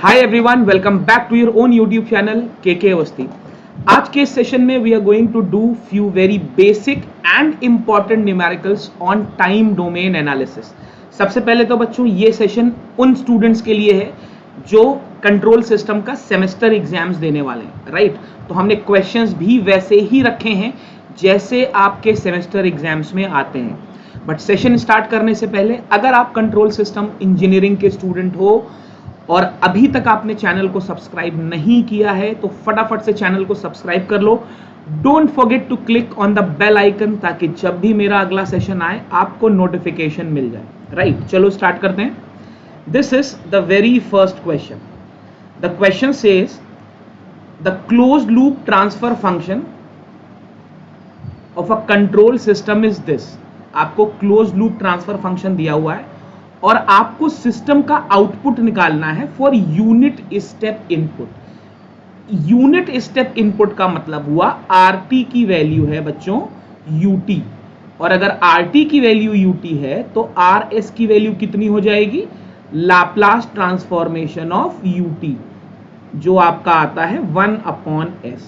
Hi everyone, welcome back to your own YouTube channel KK Awasthi. आज के इस session में we are going to do few very basic and important numericals on time domain analysis. सबसे पहले तो बच्चों ये सेशन उन स्टूडेंट्स के लिए है जो कंट्रोल सिस्टम का सेमेस्टर एग्जाम्स देने वाले हैं, राइट? तो हमने क्वेश्चंस भी वैसे ही रखे हैं जैसे आपके सेमेस्टर एग्जाम्स में आते हैं. बट सेशन स्टार्ट करने से पहले अगर आप कंट्रोल सिस्टम इंजीनियरिंग के स्टूडेंट हो और अभी तक आपने चैनल को सब्सक्राइब नहीं किया है तो फटाफट से चैनल को सब्सक्राइब कर लो. Don't forget to click on the bell icon ताकि जब भी मेरा अगला सेशन आए आपको नोटिफिकेशन मिल जाए, राइट? चलो स्टार्ट करते हैं. This is the very first question. The question says the closed loop transfer function of a control system is this. आपको क्लोज्ड लूप ट्रांसफर फंक्शन दिया हुआ है और आपको सिस्टम का आउटपुट निकालना है for unit step input. Unit step input का मतलब हुआ आरटी की वैल्यू है बच्चों यूटी, और अगर आरटी की वैल्यू यूटी है तो आर एस की वैल्यू कितनी हो जाएगी? लाप्लास ट्रांसफॉर्मेशन ऑफ यूटी जो आपका आता है 1/s.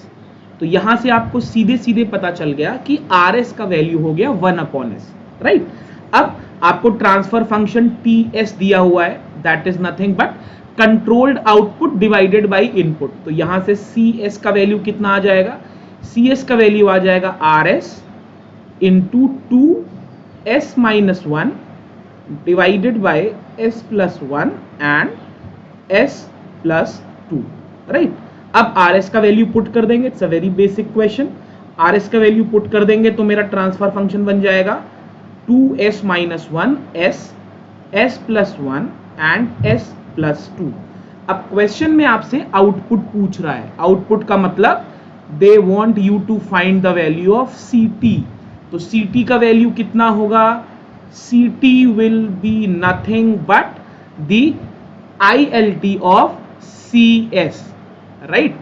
तो यहां से आपको सीधे सीधे पता चल गया कि आर एस का वैल्यू हो गया 1/s, राइट? अब आपको ट्रांसफर फंक्शन टीएस दिया हुआ है, that is nothing but controlled output divided by input. तो यहां से सीएस का वैल्यू कितना आ जाएगा? सीएस का वैल्यू आ जाएगा RS into 2s-1 divided by s+1 and s+2, right? अब आरएस का वैल्यू पुट कर देंगे. It's a very basic question. RS का वैल्यू पुट कर देंगे तो मेरा ट्रांसफर फंक्शन बन जाएगा 2s-1 s+1 एंड s+2. अब क्वेश्चन में आपसे आउटपुट पूछ रहा है. आउटपुट का मतलब they want you to find the value of ct. तो ct का वैल्यू कितना होगा? ct will be nothing but the ILT of cs, right?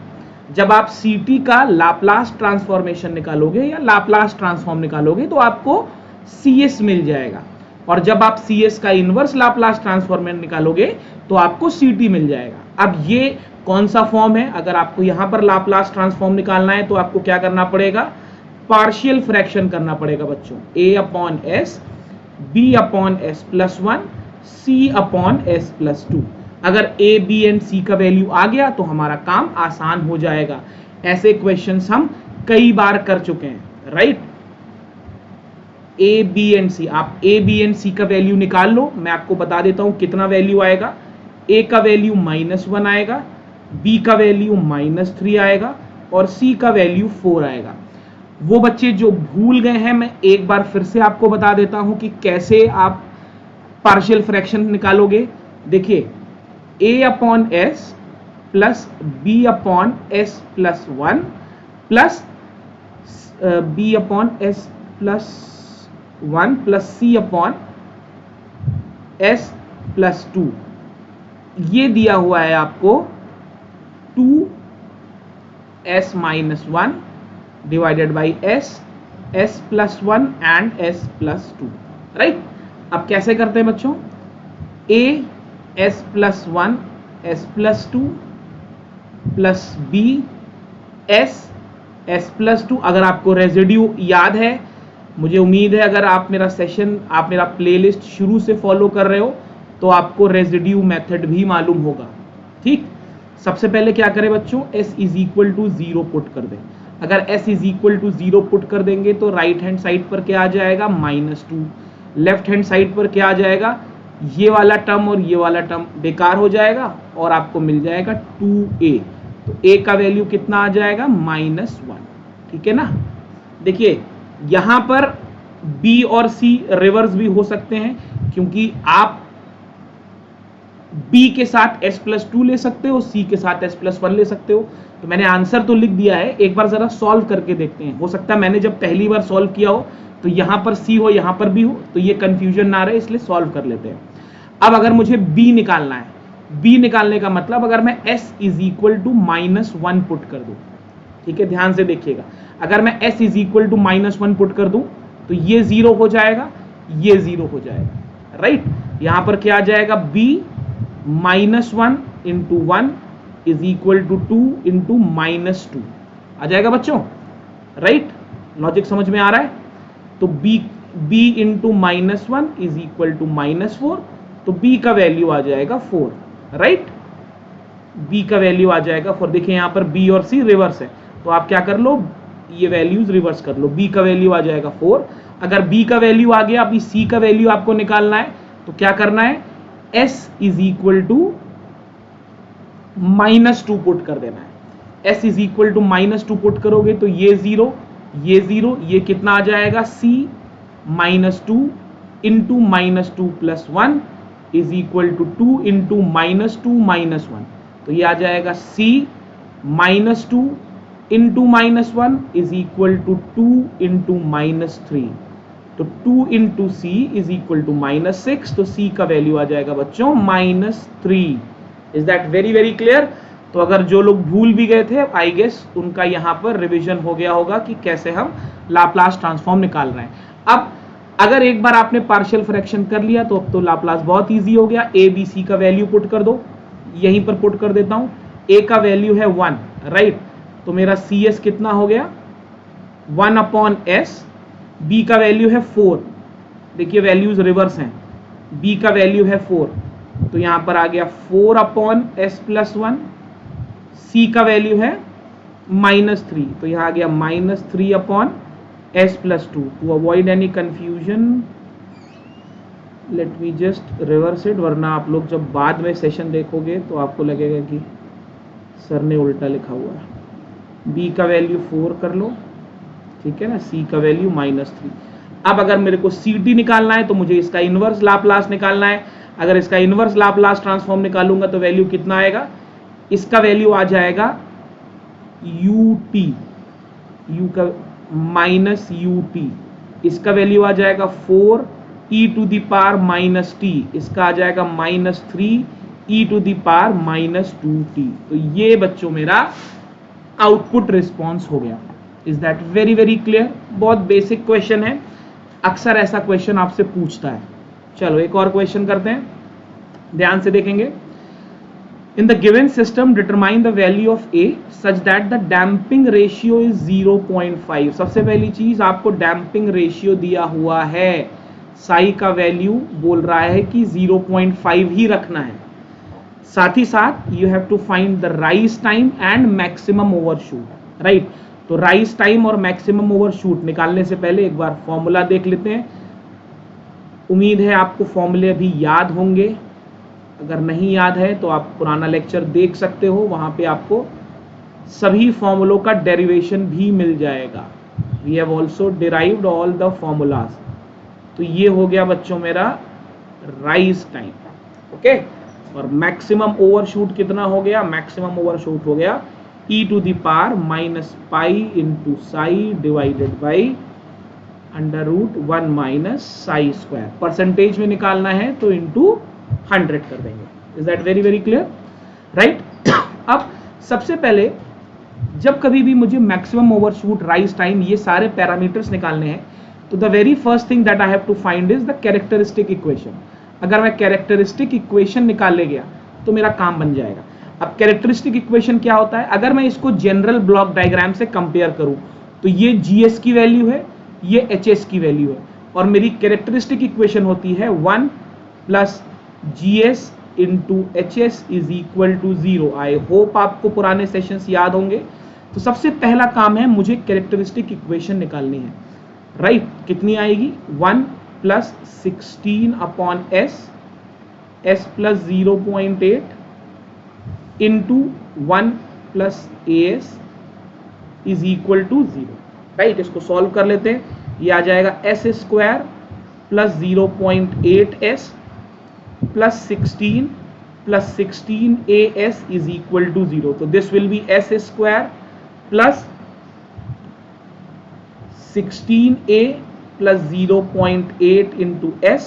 जब आप ct का लाप्लास ट्रांसफॉर्मेशन निकालोगे या लाप्लास ट्रांसफॉर्म निकालोगे तो आपको CS मिल जाएगा, और जब आप CS का इनवर्स लाप्लास ट्रांसफॉर्मेशन निकालोगे तो आपको CT मिल जाएगा. अब ये कौन सा फॉर्म है? अगर आपको यहां पर लाप्लास ट्रांसफॉर्म निकालना है तो आपको क्या करना पड़ेगा? पार्शियल फ्रैक्शन करना पड़ेगा बच्चों. A/s B/s+1 C/s+2. अगर A, B एंड C का वैल्यू आ गया तो हमारा काम आसान हो जाएगा. ऐसे क्वेश्चंस हम कई बार कर चुके हैं, right? A, B and C. आप A, B एंड C का वैल्यू निकाल लो. मैं आपको बता देता हूं कितना वैल्यू आएगा. A का वैल्यू -1 आएगा, B का वैल्यू -3 आएगा और C का वैल्यू 4 आएगा. वो बच्चे जो भूल गए हैं मैं एक बार फिर से आपको बता देता हूं कि कैसे आप पार्शियल फ्रैक्शन निकालोगे. देखिए, A/s plus B/s+1 plus B/s+1 plus C/s+2. ये दिया हुआ है आपको 2s-1 divided by s+1 and s+2, right? अब कैसे करते हैं बच्चों? A s+1 s+2 plus B s+2. अगर आपको रेजिड्यू याद है, मुझे उम्मीद है अगर आप मेरा प्लेलिस्ट शुरू से फॉलो कर रहे हो तो आपको रेजिड्यू मेथड भी मालूम होगा, ठीक? सबसे पहले क्या करें बच्चों? s = 0 पुट कर दें. अगर s = 0 पुट कर देंगे तो राइट हैंड साइड पर क्या आ जाएगा? -2. लेफ्ट हैंड साइड पर क्या आ जाएगा? ये वाला टर्म और ये वाला टर्म बेकार हो जाएगा और आपको मिल जाएगा 2a. तो a का वैल्यू कितना आ जाएगा? -1, ठीक है ना? देखिए यहां पर B और C रिवर्स भी हो सकते हैं क्योंकि आप B के साथ s+2 ले सकते हो, C के साथ s+1 ले सकते हो. तो मैंने आंसर तो लिख दिया है, एक बार जरा सॉल्व करके देखते हैं. हो सकता है मैंने जब पहली बार सॉल्व किया हो तो यहां पर C हो यहां पर B हो, तो ये कंफ्यूजन ना रहे, इसलिए सॉल्व कर लेते हैं. अब अगर मुझे B निकालना है, B निकालने का मतलब अगर मैं s = -1 पुट कर दूं, ठीक है? ध्यान से देखिएगा. अगर मैं s = -1 पुट कर दूं तो ये 0 हो जाएगा, ये 0 हो जाएगा, राइट? यहां पर क्या आ जाएगा? B -1 into 1 is equal to 2 into -2 आ जाएगा बच्चों, राइट? लॉजिक समझ में आ रहा है? तो b into -1 is equal to -4, तो b का वैल्यू आ जाएगा 4, राइट? b का वैल्यू आ जाएगा 4। देखिए यहाँ पर b और c रिवर्स है, तो आप क्या कर लो, ये वैल्यूज रिवर्स कर लो। b का वैल्यू आ जाएगा 4। अगर b का वैल्यू आ गया, अभी c का वैल्यू आपको निकालना है, तो क्या करना है, s is equal to -2 put कर देना है। s is equal to -2 put करोगे तो ये 0, ये 0, ये कितना आ जाएगा, c -2 into -2 plus 1 is equal to 2 into -2 -1, तो ये आ जाएगा c -2 into -1 is equal to 2 into -3, तो 2 into C is equal to -6, तो c का वैल्यू आ जाएगा बच्चों -3। Is that very very clear? तो अगर जो लोग भूल भी गए थे, आई गेस उनका यहाँ पर रिवीजन हो गया होगा कि कैसे हम लाप्लास ट्रांसफॉर्म निकाल रहे हैं। अब अगर एक बार आपने पार्शियल फ्रैक्शन कर लिया तो अब तो लाप्लास बहुत इजी हो गया। a b c का वैल्यू पुट कर दो, यहीं पर पुट कर देता हूं। a का वैल्यू है 1, राइट? तो मेरा cs कितना हो गया, 1/s। b का वैल्यू है 4, देखिए वैल्यूज रिवर्स हैं, b का वैल्यू है 4, तो यहां पर आ गया 4/s प्लस 1। c का वैल्यू है -3, तो यहां आ गया -3/s plus 2। To avoid any confusion let me just reverse it, वरना आप लोग जब बाद में सेशन देखोगे तो आपको लगेगा कि सर ने उल्टा लिखा हुआ है। b का वैल्यू 4 कर लो, ठीक है ना, c का वैल्यू -3। अब अगर मेरे को ct निकालना है तो मुझे इसका इनवर्स लाप्लास निकालना है। अगर इसका इनवर्स लाप्लास ट्रांसफॉर्म निकालूंगा तो वैल्यू कितना आएगा, इसका वैल्यू आ जाएगा ut, u का -ut, इसका वैल्यू आ जाएगा 4 e to the power -t, इसका आ जाएगा -3 e to the power -2t। तो ये बच्चों मेरा आउटपुट रिस्पॉन्स हो गया। Is that very very clear? बहुत बेसिक क्वेश्चन है, अक्सर ऐसा क्वेश्चन आपसे पूछता है। चलो एक और क्वेश्चन करते हैं, ध्यान से देखेंगे। In the given system, determine the value of A such that the damping ratio is 0.5। सबसे पहली चीज आपको damping ratio दिया हुआ है, साई का वैल्यू बोल रहा है कि 0.5 ही रखना है। साथ ही साथ you have to find the rise time and maximum overshoot, right? तो rise time और maximum overshoot निकालने से पहले एक बार फॉर्मूला देख लेते हैं। उम्मीद है आपको फॉर्मूले अभी याद होंगे, अगर नहीं याद है तो आप पुराना लेक्चर देख सकते हो, वहां पे आपको सभी फॉर्मूलों का डेरिवेशन भी मिल जाएगा। We have also derived all the formulas. तो ये हो गया बच्चों मेरा राइज टाइम, ओके। और मैक्सिमम ओवरशूट कितना हो गया, मैक्सिमम ओवरशूट हो गया e to the power -pi into psi divided by √1 minus psi square. Percentage में निकालना है तो इंटू 100 कर देंगे। Is that very very clear, right? अब सबसे पहले जब कभी भी मुझे मैक्सिमम ओवरशूट, राइज टाइम, ये सारे पैरामीटर्स निकालने हैं तो the very first thing that I have to find is the characteristic equation. अगर मैं कैरेक्टरिस्टिक इक्वेशन निकाल ले गया तो मेरा काम बन जाएगा। अब कैरेक्टरिस्टिक इक्वेशन क्या होता है, अगर मैं इसको जनरल ब्लॉक डायग्राम से कंपेयर करूं तो ये GS की वैल्यू है, ये HS की वैल्यू है, और मेरी कैरेक्टरिस्टिक इक्वेशन होती है 1 plus GS into HS is equal to 0। I hope आपको पुराने सेशंस याद होंगे। तो सबसे पहला काम है मुझे कैरेक्टरिस्टिक इक्वेशन निकालनी है, राइट? कितनी आएगी, 1 plus 16/s, s plus 0.8 into 1 plus AS is equal to 0, right? इसको सॉल्व कर लेते हैं। ये आ जाएगा s square plus 0.8s plus 16 plus 16as is equal to 0। तो this will be s square plus 16a plus 0.8 into s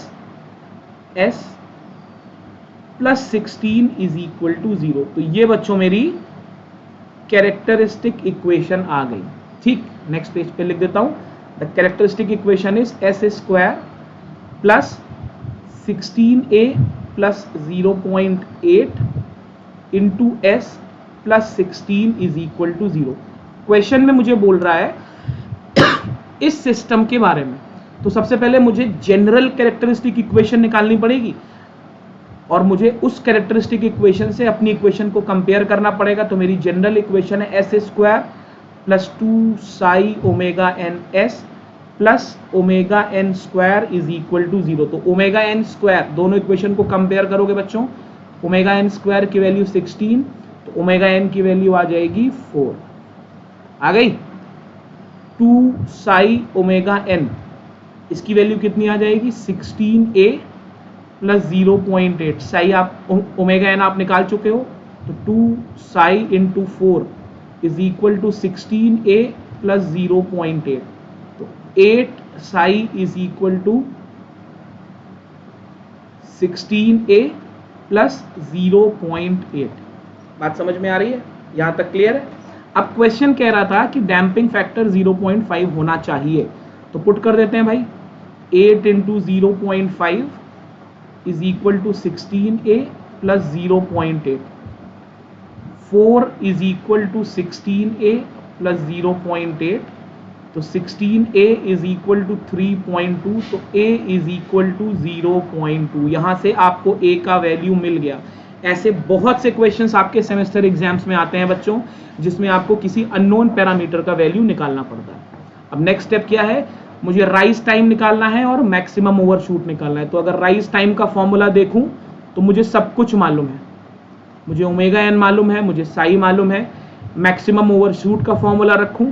plus 16 is equal to 0। तो ये बच्चों मेरी कैरेक्टरिस्टिक इक्वेशन आ गई, ठीक? नेक्स्ट पेज पे लिख देता हूं। The characteristic equation is s square plus 16a plus 0.8 into S plus 16 is equal to 0। Question में मुझे बोल रहा है इस सिस्टम के बारे में, तो सबसे पहले मुझे जनरल कैरेक्टरिस्टिक इक्वेशन निकालनी पड़ेगी और मुझे उस कैरेक्टरिस्टिक इक्वेशन से अपनी इक्वेशन को कंपेयर करना पड़ेगा। तो मेरी जनरल इक्वेशन है S square plus 2 psi omega N S plus omega N square is equal to 0। तो ओमेगा एन स्क्वायर, दोनों इक्वेशन को कंपेयर करोगे बच्चों, ओमेगा एन स्क्वायर की वैल्यू 16, तो ओमेगा एन की वैल्यू आ जाएगी 4। आ गई। 2 साई ओमेगा एन, इसकी वैल्यू कितनी आ जाएगी 16a प्लस 0.8। साई आप ओमेगा एन आप निकाल चुके हो, तो 2 psi into 4 is equal to 16a plus 0.8। तो 8 psi is equal to 16a plus 0.8। बात समझ में आ रही है? यहां तक क्लियर है? अब क्वेश्चन कह रहा था कि डैम्पिंग फैक्टर 0.5 होना चाहिए, तो पुट कर देते हैं भाई। 8 into 0.5 is equal to 16a plus 0.8। 4 is equal to 16a plus 0.8, तो 16a इज इक्वल टू 3.2, तो a इज इक्वल टू 0.2। यहां से आपको a का वैल्यू मिल गया। ऐसे बहुत से क्वेश्चंस आपके सेमेस्टर एग्जाम्स में आते हैं बच्चों, जिसमें आपको किसी अननोन पैरामीटर का वैल्यू निकालना पड़ता है। अब नेक्स्ट स्टेप क्या है, मुझे राइज टाइम निकालना है और मैक्सिमम ओवरशूट निकालना है। तो अगर राइज टाइम का फॉर्मूला देखूं तो मुझे सब कुछ मालूम है, मुझे ओमेगा एन मालूम है, मुझे साई मालूम है। मैक्सिमम ओवरशूट का फॉर्मूला रखूं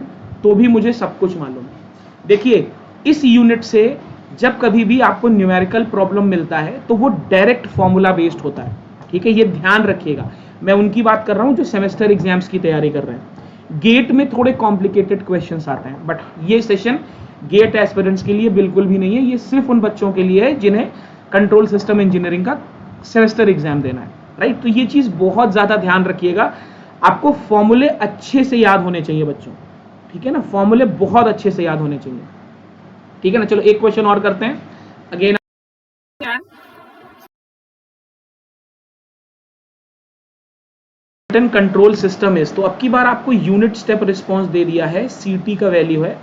तो भी मुझे सब कुछ मालूम है। देखिए, इस यूनिट से जब कभी भी आपको न्यूमेरिकल प्रॉब्लम मिलता है तो वो डायरेक्ट फॉर्मूला बेस्ड होता है, ठीक है, ये ध्यान रखिएगा। मैं उनकी बात कर रहा हूं जो सेमेस्टर एग्जाम्स की तैयारी कर रहे हैं। गेट में थोड़े कॉम्प्लिकेटेड क्वेश्चंस आते हैं, बट ये सेशन गेट एस्पिरेंट्स के लिए बिल्कुल भी नहीं है। ये सिर्फ उन बच्चों के लिए है जिन्हें कंट्रोल सिस्टम इंजीनियरिंग का सेमेस्टर एग्जाम देना है, राइट। तो ये चीज बहुत ज्यादा ध्यान रखिएगा, आपको फॉर्मूले अच्छे से याद होने चाहिए बच्चों, ठीक है ना, फॉर्मूले बहुत अच्छे से याद होने चाहिए, ठीक है ना। चलो एक क्वेश्चन और करते हैं। अगेन कंट्रोल सिस्टम इज, तो अब की बार आपको यूनिट स्टेप रिस्पॉन्स दे दिया है। ct का वैल्यू है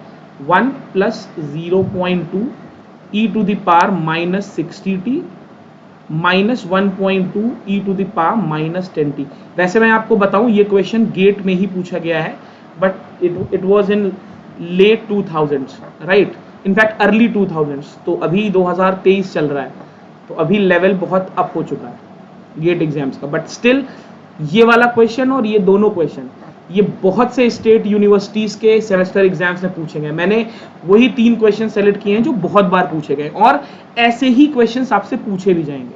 1 plus 0.2 e to the power minus 60t minus 1.2 e to the power minus 10t। वैसे मैं आपको बताऊं ये क्वेश्चन गेट में ही पूछा गया है, but it was in late 2000s, right, in fact early 2000s। तो अभी 2023 चल रहा है, तो अभी लेवल बहुत अप हो चुका है गेट एग्जाम्स का। बट स्टिल ये वाला क्वेश्चन और ये दोनों क्वेश्चन ये बहुत से स्टेट यूनिवर्सिटीज के सेमेस्टर एग्जाम्स में पूछे गए। मैंने वही 3 क्वेश्चन सेलेक्ट किए हैं जो बहुत बार पूछे गए, और ऐसे ही क्वेश्चंस आपसे पूछे भी जाएंगे,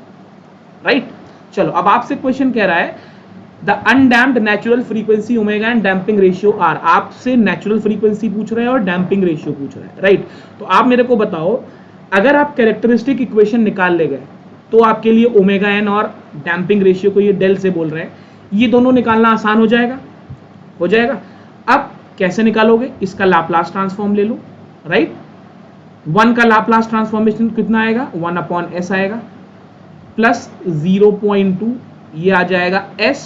राइट। चलो अब आपसे क्वेश्चन कह रहा है the undamped natural frequency omega and damping ratio are. आपसे नेचुरल फ्रीक्वेंसी पूछ रहे हैं और डैम्पिंग रेशियो पूछ रहे हैं, राइट। तो आप मेरे को बताओ, अगर आप कैरेक्टरिस्टिक इक्वेशन निकाल ले गए तो आपके लिए ओमेगा एन और डैम्पिंग रेशियो को ये डेल से बोल रहे हैं, ये दोनों निकालना आसान हो जाएगा, हो जाएगा। अब कैसे निकालोगे, इसका लाप्लास ट्रांसफॉर्म ले लो, राइट। 1 का लाप्लास ट्रांसफॉर्मेशन कितना आएगा, 1/s आएगा, प्लस 0.2 ये आ जाएगा s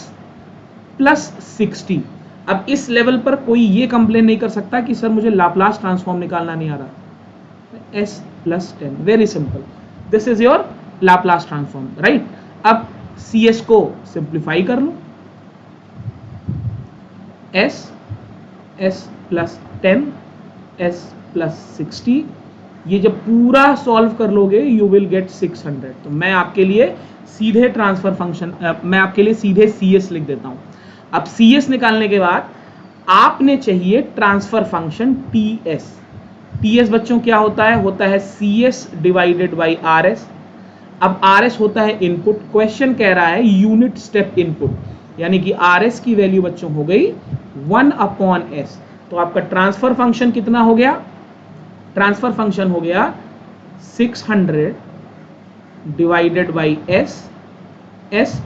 प्लस 60। अब इस लेवल पर कोई ये कंप्लेन नहीं कर सकता कि सर मुझे लाप्लास ट्रांसफॉर्म निकालना नहीं आ रहा। s plus 10, very simple, this is your Laplace transform, right. अब cs को सिंप्लीफाई कर लो, s प्लस 10 s प्लस 60, ये जब पूरा सॉल्व कर लोगे यू विल गेट 600। तो मैं आपके लिए सीधे ट्रांसफर फंक्शन मैं आपके लिए सीधे cs लिख देता हूं। अब cs निकालने के बाद आपने चाहिए ट्रांसफर फंक्शन ts बच्चों क्या होता है, होता है cs डिवाइडेड बाई rs। अब rs होता है इनपुट, क्वेश्चन कह रहा है यूनिट स्टेप इनपुट, यानी कि rs की वैल्यू बच्चों हो गई 1/s। तो आपका ट्रांसफर फंक्शन कितना हो गया, ट्रांसफर फंक्शन हो गया 600 divided by s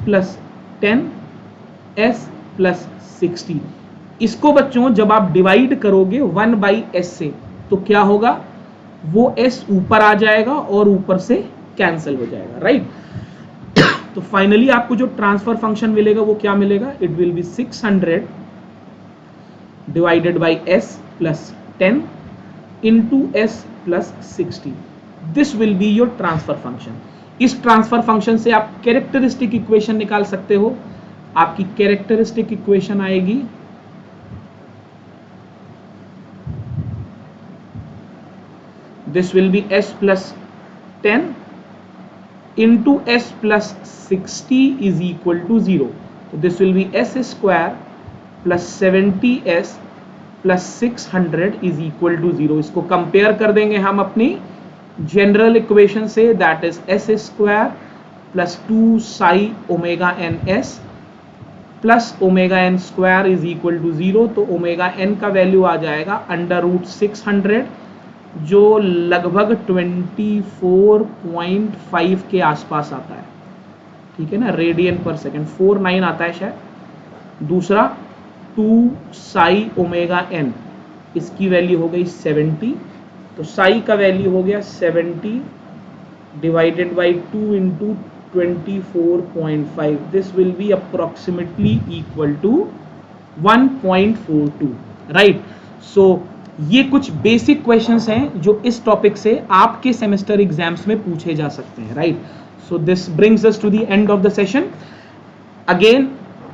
plus 10 s plus 60। इसको बच्चों जब आप डिवाइड करोगे 1/s से तो क्या होगा, वो s ऊपर आ जाएगा और ऊपर से कैंसिल हो जाएगा, राइट। तो फाइनली आपको जो ट्रांसफर फंक्शन मिलेगा वो क्या मिलेगा, it will be 600 divided by s plus 10 into s plus 60. This will be your transfer function. इस ट्रांसफर फंक्शन से आप कैरेक्टरिस्टिक इक्वेशन निकाल सकते हो. आपकी कैरेक्टरिस्टिक इक्वेशन आएगी this will be s plus 10 into s plus 60 is equal to 0. So this will be s square plus 70s plus 600 is equal to 0. इसको compare कर देंगे हम अपनी जनरल इक्वेशन से, that is s square plus 2 psi omega N S plus omega N square is equal to 0. तो omega N का value आ जाएगा अंडर रूट 600 जो लगभग 24.5 के आसपास आता है. ठीक है ना, रेडियन पर सेकेंड 49 आता है शायद. दूसरा 2 साई ओमेगा एन, इसकी वैल्यू हो गई 70. तो साई का वैल्यू हो गया 70 divided by 2 into 24.5. This will be approximately equal to 1.42. Right. So ये कुछ बेसिक क्वेश्चंस हैं जो इस टॉपिक से आपके सेमेस्टर एग्जाम्स में पूछे जा सकते हैं. Right. So this brings us to the end of the session. Again,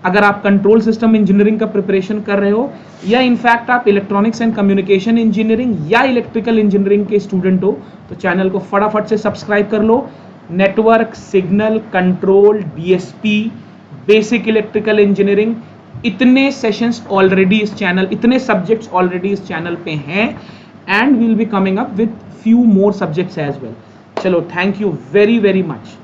अगर आप कंट्रोल सिस्टम इंजीनियरिंग का प्रिपरेशन कर रहे हो या इनफैक्ट आप इलेक्ट्रॉनिक्स एंड कम्युनिकेशन इंजीनियरिंग या इलेक्ट्रिकल इंजीनियरिंग के स्टूडेंट हो तो चैनल को फटाफट से सब्सक्राइब कर लो. Network, signal, control, DSP, basic electrical engineering, इतने सेशंस ऑलरेडी इस चैनल, इतने सब्जेक्ट्स ऑलरेडी इस चैनल पे हैं and will be coming up with few more subjects as well. चलो, thank you very very much.